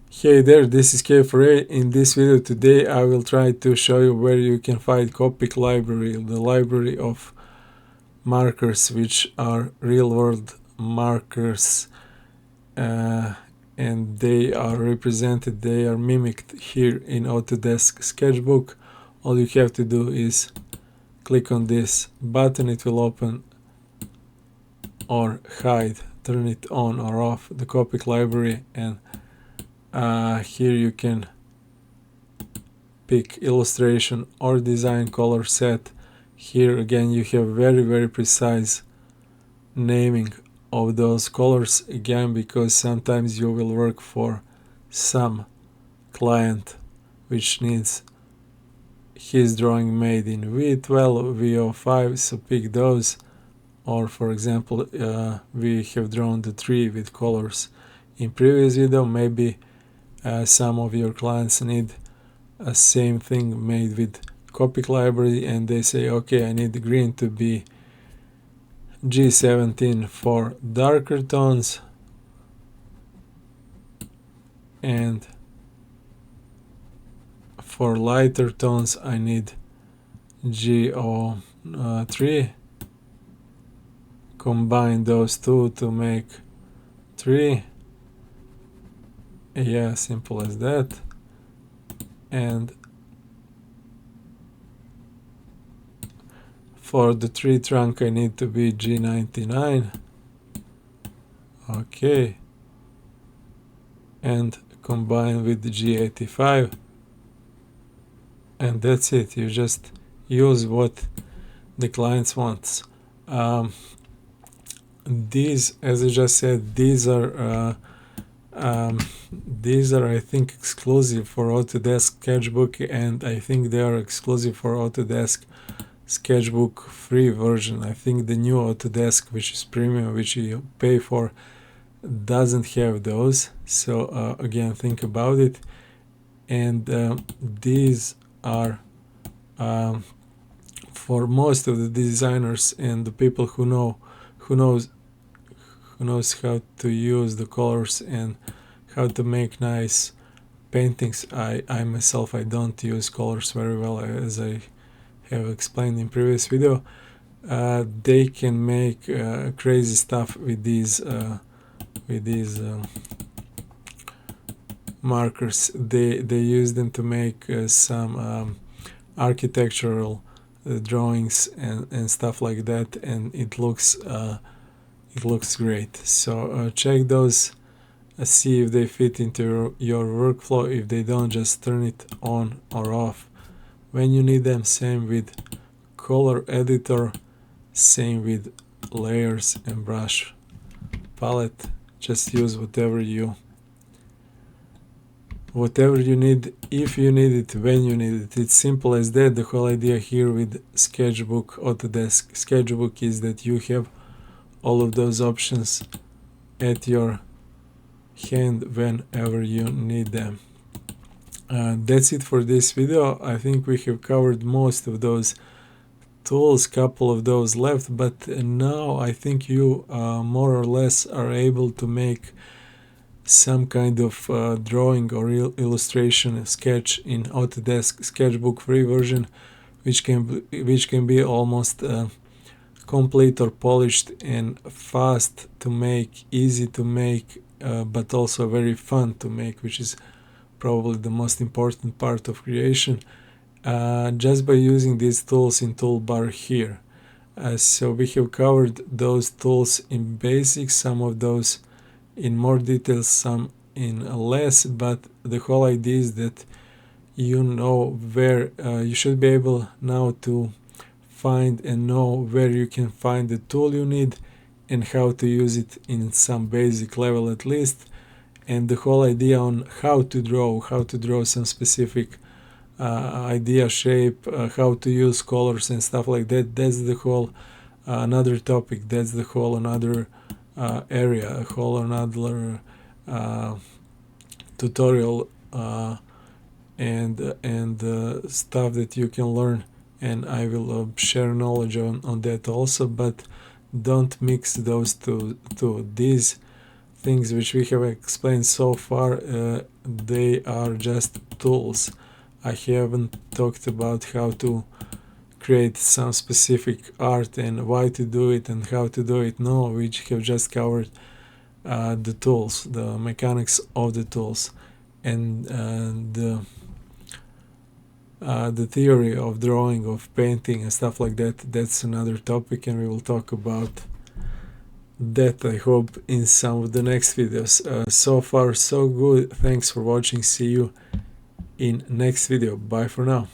Hey there, this is K4A. In this video today I will try to show you where you can find Copic Library, the library of markers which are real-world markers, and they are represented, they are mimicked here in Autodesk Sketchbook. All you have to do is click on this button, it will open or hide, turn it on or off, the Copic Library, and here you can pick illustration or design color set. Here again you have very precise naming of those colors, again because sometimes you will work for some client which needs his drawing made in V12, V05, so pick those. Or for example, we have drawn the tree with colors in previous video. Maybe some of your clients need a same thing made with Copic Library, and they say, okay, I need the green to be G17 for darker tones and for lighter tones I need G03. Combine those two to make 3. Yeah, simple as that. And for the tree trunk I need to be G99. Okay. And combine with the G85. And that's it. You just use what the client wants. These, as I just said, these are I think exclusive for Autodesk Sketchbook, and I think they are exclusive for Autodesk Sketchbook free version. I think the new Autodesk, which is premium, which you pay for, doesn't have those. So again, think about it. And these are for most of the designers and the people who knows how to use the colors and how to make nice paintings. I myself, I don't use colors very well, as I have explained in previous video. They can make crazy stuff with these markers. They use them to make some architectural drawings and stuff like that, and it looks great. So check those, see if they fit into your workflow. If they don't, just turn it on or off when you need them. Same with color editor, same with layers and brush palette. Just use whatever you need, if you need it, when you need it. It's simple as that. The whole idea here with Sketchbook, Autodesk Sketchbook, is that you have all of those options at your hand whenever you need them. That's it for this video. I think we have covered most of those tools, couple of those left, but now I think you more or less are able to make some kind of drawing or illustration sketch in Autodesk Sketchbook free version, which can be almost complete or polished and fast to make, easy to make, but also very fun to make, which is probably the most important part of creation, just by using these tools in toolbar here. So we have covered those tools in basics, some of those in more detail, some in less, but the whole idea is that you know where you should be able now to find and know where you can find the tool you need and how to use it in some basic level at least. And the whole idea on how to draw some specific idea, shape, how to use colors and stuff like that, that's the whole another topic, that's the whole another area, a whole another tutorial and stuff that you can learn, and I will share knowledge on that also. But don't mix those two. These things which we have explained so far, they are just tools. I haven't talked about how to create some specific art and why to do it and how to do it. No, we have just covered the tools, the mechanics of the tools, and the theory of drawing, of painting and stuff like that. That's another topic, and we will talk about that, I hope, in some of the next videos. So far so good. Thanks for watching. See you in next video. Bye for now.